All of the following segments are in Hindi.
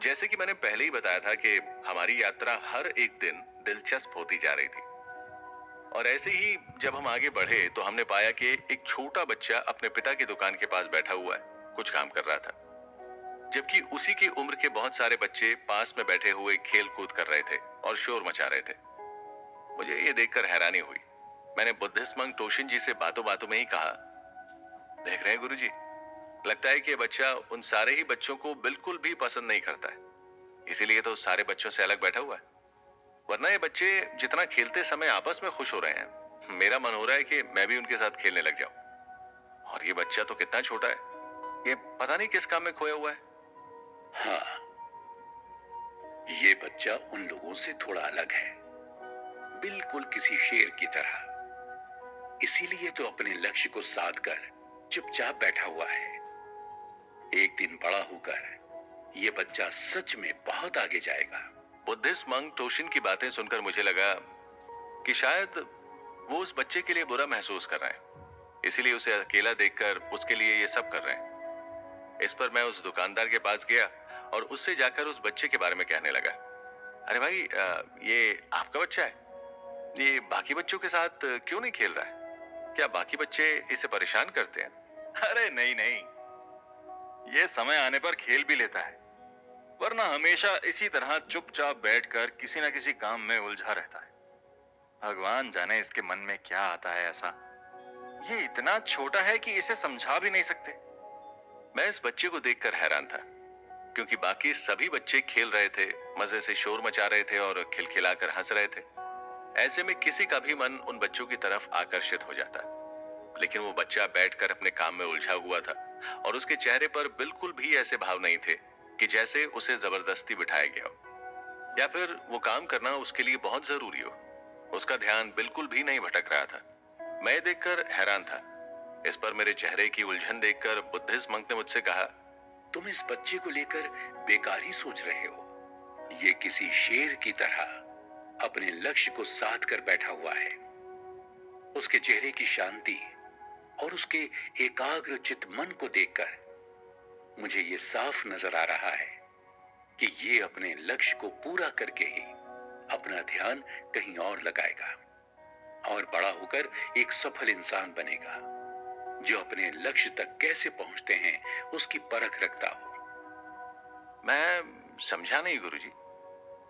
जैसे कि मैंने पहले ही बताया था कि हमारी यात्रा हर एक दिन दिलचस्प होती जा रही थी। और ऐसे ही जब हम आगे बढ़े तो हमने पाया कि एक छोटा बच्चा अपने पिता की दुकान के पास बैठा हुआ है, कुछ काम कर रहा था। जबकि उसी की उम्र के बहुत सारे बच्चे पास में बैठे हुए खेल कूद कर रहे थे और शोर मचा रहे थे। मुझे ये देखकर हैरानी हुई। मैंने बुद्धिस्ट मंक टोशिन जी से बातों बातों में ही कहा, देख रहे हैं गुरुजी, लगता है कि ये बच्चा उन सारे ही बच्चों को बिल्कुल भी पसंद नहीं करता है, इसीलिए तो सारे बच्चों से अलग बैठा हुआ है। वरना ये बच्चे जितना खेलते समय आपस में खुश हो रहे हैं, मेरा मन हो रहा है कि मैं भी उनके साथ खेलने लग जाऊं। और ये बच्चा तो कितना छोटा है, ये पता नहीं किस काम में खोया हुआ है। हाँ, ये बच्चा उन लोगों से थोड़ा अलग है, बिल्कुल किसी शेर की तरह। इसीलिए तो अपने लक्ष्य को साध कर चुपचाप बैठा हुआ है। एक दिन बड़ा होकर ये बच्चा सच में बहुत आगे जाएगा। बुद्धिस्ट मंक टोशिन की बातें सुनकर मुझे लगा कि शायद वो उस बच्चे के लिए बुरा महसूस कर रहे हैं, इसीलिए उसे अकेला देखकर उसके लिए ये सब कर रहे हैं। इस पर मैं उस दुकानदार के पास गया और उससे जाकर उस बच्चे के बारे में कहने लगा, अरे भाई, ये आपका बच्चा है? ये बाकी बच्चों के साथ क्यों नहीं खेल रहा है? क्या बाकी बच्चे इसे परेशान करते हैं? अरे नहीं नहीं, ये समय आने पर खेल भी लेता है, वरना हमेशा इसी तरह चुपचाप बैठकर किसी न किसी काम में उलझा रहता है। भगवान जाने इसके मन में क्या आता है ऐसा। ये इतना छोटा है कि इसे समझा भी नहीं सकते। मैं इस बच्चे को देखकर हैरान था, क्योंकि बाकी सभी बच्चे खेल रहे थे, मजे से शोर मचा रहे थे और खिलखिलाकर हंस रहे थे। ऐसे में किसी का भी मन उन बच्चों की तरफ आकर्षित हो जाता। लेकिन वो बच्चा बैठकर अपने काम में उलझा हुआ था और उसके चेहरे पर बिल्कुल भी ऐसे भाव नहीं थे कि जैसे उसे जबरदस्ती बिठाया गया हो या फिर वो काम करना उसके लिए बहुत जरूरी हो। उसका ध्यान बिल्कुल भी नहीं भटक रहा था। मैं देखकर हैरान था। इस पर मेरे चेहरे की उलझन देखकर बुद्धिस्ट मंक ने मुझसे कहा, तुम इस बच्चे को लेकर बेकार ही सोच रहे हो। ये किसी शेर की तरह अपने लक्ष्य को साध कर बैठा हुआ है। उसके चेहरे की शांति और उसके एकाग्र चित मन को देखकर मुझे ये साफ नजर आ रहा है कि ये अपने लक्ष्य को पूरा करके ही अपना ध्यान कहीं और लगाएगा और बड़ा होकर एक सफल इंसान बनेगा जो अपने लक्ष्य तक कैसे पहुंचते हैं उसकी परख रखता हो। मैं समझा नहीं गुरुजी,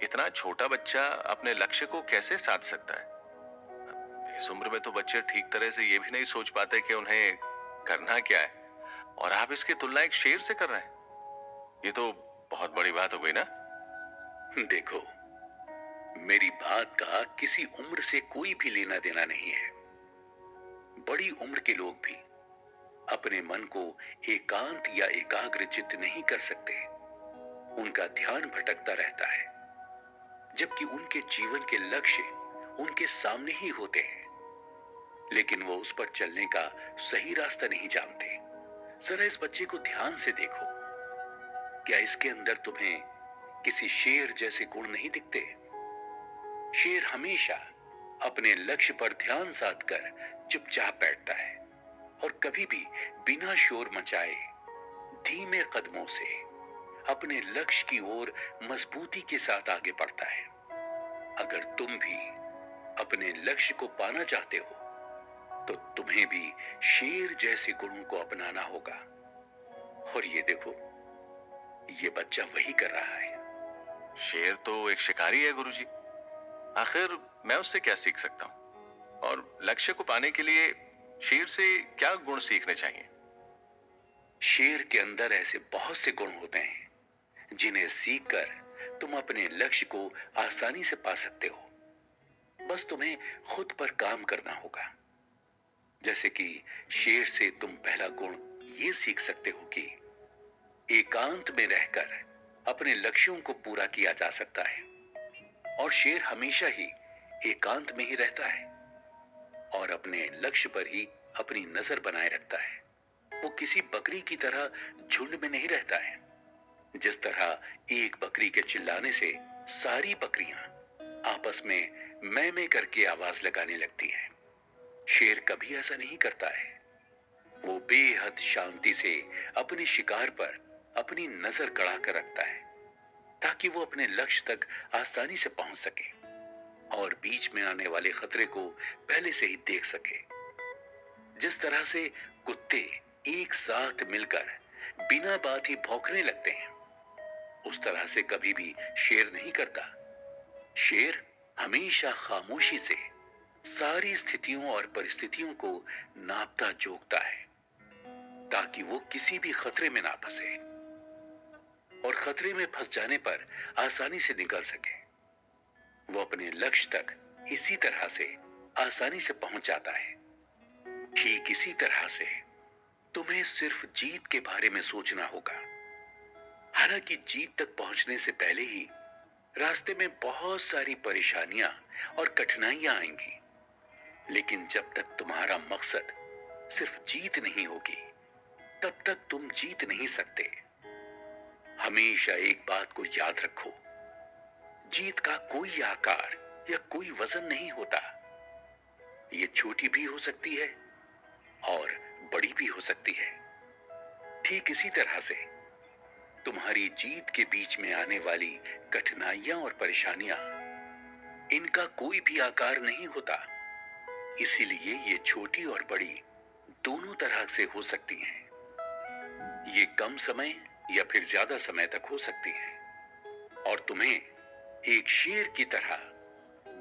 इतना छोटा बच्चा अपने लक्ष्य को कैसे साध सकता है? इस उम्र में तो बच्चे ठीक तरह से ये भी नहीं सोच पाते कि उन्हें करना क्या है, और आप इसकी तुलना एक शेर से कर रहे हैं। ये तो बहुत बड़ी बात हो गई ना। देखो, मेरी बात का किसी उम्र से कोई भी लेना देना नहीं है। बड़ी उम्र के लोग भी अपने मन को एकांत या एकाग्रचित्त नहीं कर सकते। उनका ध्यान भटकता रहता है, जबकि उनके जीवन के लक्ष्य उनके सामने ही होते हैं, लेकिन वो उस पर चलने का सही रास्ता नहीं जानते। जरा इस बच्चे को ध्यान से देखो। क्या इसके अंदर तुम्हें किसी शेर जैसे गुण नहीं दिखते? शेर हमेशा अपने लक्ष्य पर ध्यान साधकर चुपचाप बैठता है और कभी भी बिना शोर मचाए धीमे कदमों से अपने लक्ष्य की ओर मजबूती के साथ आगे बढ़ता है। अगर तुम भी अपने लक्ष्य को पाना चाहते हो तो तुम्हें भी शेर जैसे गुणों को अपनाना होगा। और ये देखो, ये बच्चा वही कर रहा है। शेर तो एक शिकारी है गुरुजी, आखिर मैं उससे क्या सीख सकता हूँ? और लक्ष्य को पाने के लिए शेर से क्या गुण सीखने चाहिए? शेर के अंदर ऐसे बहुत से गुण होते हैं जिन्हें सीखकर तुम अपने लक्ष्य को आसानी से पा सकते हो। बस तुम्हें खुद पर काम करना होगा। जैसे कि शेर से तुम पहला गुण ये सीख सकते हो कि एकांत में रहकर अपने लक्ष्यों को पूरा किया जा सकता है। और शेर हमेशा ही एकांत में ही रहता है और अपने लक्ष्य पर ही अपनी नजर बनाए रखता है। वो किसी बकरी की तरह झुंड में नहीं रहता है। जिस तरह एक बकरी के चिल्लाने से सारी बकरियां आपस में मैं करके आवाज लगाने लगती हैं, शेर कभी ऐसा नहीं करता है। वो बेहद शांति से अपने शिकार पर अपनी नजर गड़ा कर रखता है ताकि वो अपने लक्ष्य तक आसानी से पहुंच सके और बीच में आने वाले खतरे को पहले से ही देख सके। जिस तरह से कुत्ते एक साथ मिलकर बिना बात ही भौंकने लगते हैं, उस तरह से कभी भी शेर नहीं करता। शेर हमेशा खामोशी से सारी स्थितियों और परिस्थितियों को नापता जोखता है, ताकि वो किसी भी खतरे में ना फंसे और खतरे में फंस जाने पर आसानी से निकल सके। वो अपने लक्ष्य तक इसी तरह से आसानी से पहुंच जाता है। ठीक इसी तरह से तुम्हें सिर्फ जीत के बारे में सोचना होगा। हालांकि जीत तक पहुंचने से पहले ही रास्ते में बहुत सारी परेशानियां और कठिनाइयां आएंगी, लेकिन जब तक तुम्हारा मकसद सिर्फ जीत नहीं होगी, तब तक तुम जीत नहीं सकते। हमेशा एक बात को याद रखो, जीत का कोई आकार या कोई वजन नहीं होता। ये छोटी भी हो सकती है और बड़ी भी हो सकती है। ठीक इसी तरह से तुम्हारी जीत के बीच में आने वाली कठिनाइयां और परेशानियां, इनका कोई भी आकार नहीं होता। इसीलिए ये छोटी और बड़ी दोनों तरह से हो सकती हैं। ये कम समय या फिर ज्यादा समय तक हो सकती हैं और तुम्हें एक शेर की तरह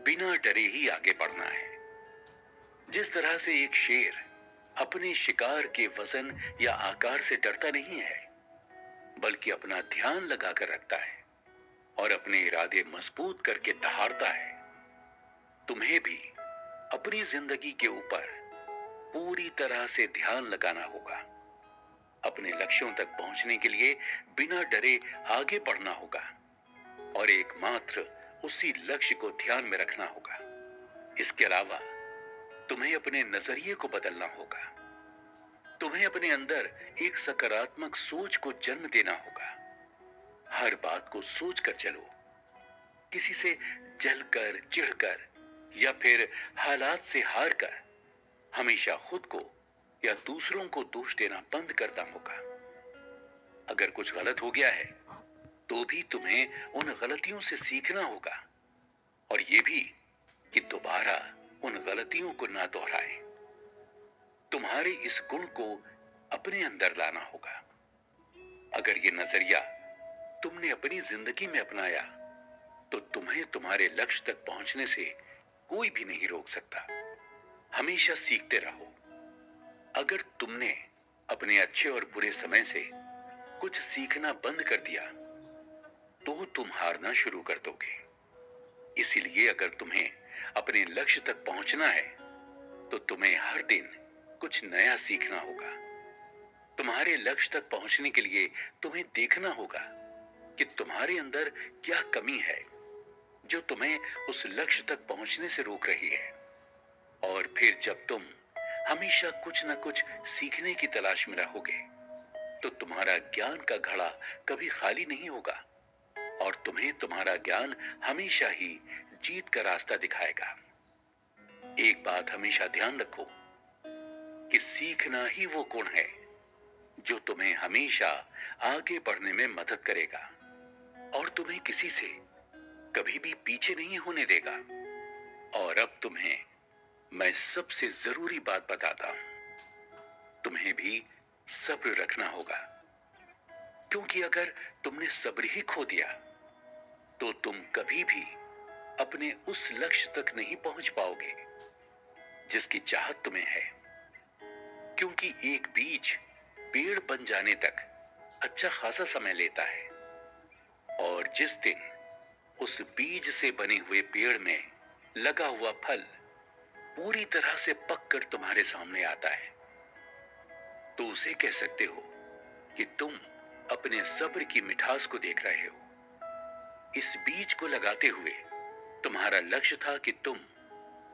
बिना डरे ही आगे बढ़ना है। जिस तरह से एक शेर अपने शिकार के वजन या आकार से डरता नहीं है, बल्कि अपना ध्यान लगाकर रखता है और अपने इरादे मजबूत करके दहाड़ता है, तुम्हें भी अपनी जिंदगी के ऊपर पूरी तरह से ध्यान लगाना होगा। अपने लक्ष्यों तक पहुंचने के लिए बिना डरे आगे बढ़ना होगा और एकमात्र उसी लक्ष्य को ध्यान में रखना होगा। इसके अलावा तुम्हें अपने नजरिए को बदलना होगा। तुम्हें अपने अंदर एक सकारात्मक सोच को जन्म देना होगा। हर बात को सोचकर चलो, किसी से जलकर, चिढ़कर या फिर हालात से हारकर हमेशा खुद को या दूसरों को दोष देना बंद करना होगा। अगर कुछ गलत हो गया है, तो भी तुम्हें उन गलतियों से सीखना होगा और ये भी कि दोबारा उन गलतियों को ना दोहराएं। तुम्हारे इस गुण को अपने अंदर लाना होगा। अगर ये नजरिया तुमने अपनी जिंदगी में अपनाया, तो तुम्हें तुम्हारे लक्ष्य तक पहुंचने से कोई भी नहीं रोक सकता। हमेशा सीखते रहो। अगर तुमने अपने अच्छे और बुरे समय से कुछ सीखना बंद कर दिया, तो तुम हारना शुरू कर दोगे। इसीलिए अगर तुम्हें अपने लक्ष्य तक पहुंचना है, तो तुम्हें हर दिन कुछ नया सीखना होगा। तुम्हारे लक्ष्य तक पहुंचने के लिए तुम्हें देखना होगा कि तुम्हारे अंदर क्या कमी है जो तुम्हें उस लक्ष्य तक पहुंचने से रोक रही है। और फिर जब तुम हमेशा कुछ न कुछ सीखने की तलाश में रहोगे, तो तुम्हारा ज्ञान का घड़ा कभी खाली नहीं होगा और तुम्हें तुम्हारा ज्ञान हमेशा ही जीत का रास्ता दिखाएगा। एक बात हमेशा ध्यान रखो कि सीखना ही वो गुण है जो तुम्हें हमेशा आगे बढ़ने में मदद करेगा और तुम्हें किसी से कभी भी पीछे नहीं होने देगा। और अब तुम्हें मैं सबसे जरूरी बात बताता हूं, तुम्हें भी सब्र रखना होगा, क्योंकि अगर तुमने सब्र ही खो दिया, तो तुम कभी भी अपने उस लक्ष्य तक नहीं पहुंच पाओगे जिसकी चाहत तुम्हें है। क्योंकि एक बीज पेड़ बन जाने तक अच्छा खासा समय लेता है और जिस दिन उस बीज से बने हुए पेड़ में लगा हुआ फल पूरी तरह से पककर तुम्हारे सामने आता है, तो उसे कह सकते हो कि तुम अपने सब्र की मिठास को देख रहे हो। इस बीज को लगाते हुए तुम्हारा लक्ष्य था कि तुम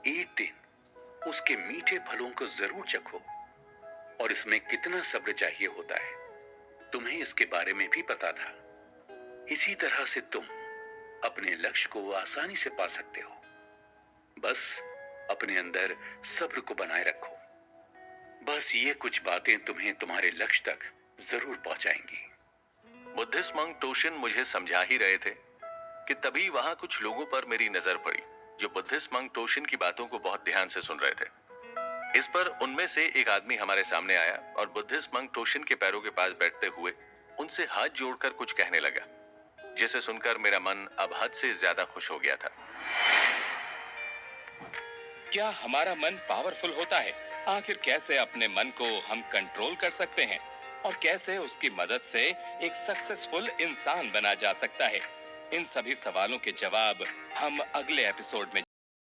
एक दिन उसके मीठे फलों को जरूर चखो और इसमें कितना सब्र चाहिए होता है, तुम्हें इसके बारे में भी पता था। इसी तरह से तुम अपने लक्ष्य को आसानी से पा सकते हो। बस अपने अंदर सब्र को बनाए रखो। बस ये कुछ बातें तुम्हें तुम्हारे लक्ष्य तक जरूर पहुंचाएंगी। बुद्धिस्ट मंक टोशिन मुझे समझा ही रहे थे कि तभी वहां कुछ लोगों पर मेरी नजर पड़ी जो बुद्धिस्ट मंक टोशिन की बातों को बहुत ध्यान से सुन रहे थे। इस पर उनमें से एक आदमी हमारे सामने आया और बुद्धिस्ट मंक टोशिन के पैरों के पास बैठते हुए उनसे हाथ जोड़कर कुछ कहने लगा, जिसे सुनकर मेरा मन अब हद से ज्यादा खुश हो गया था। क्या हमारा मन पावरफुल होता है? आखिर कैसे अपने मन को हम कंट्रोल कर सकते हैं और कैसे उसकी मदद से एक सक्सेसफुल इंसान बना जा सकता है? इन सभी सवालों के जवाब हम अगले एपिसोड में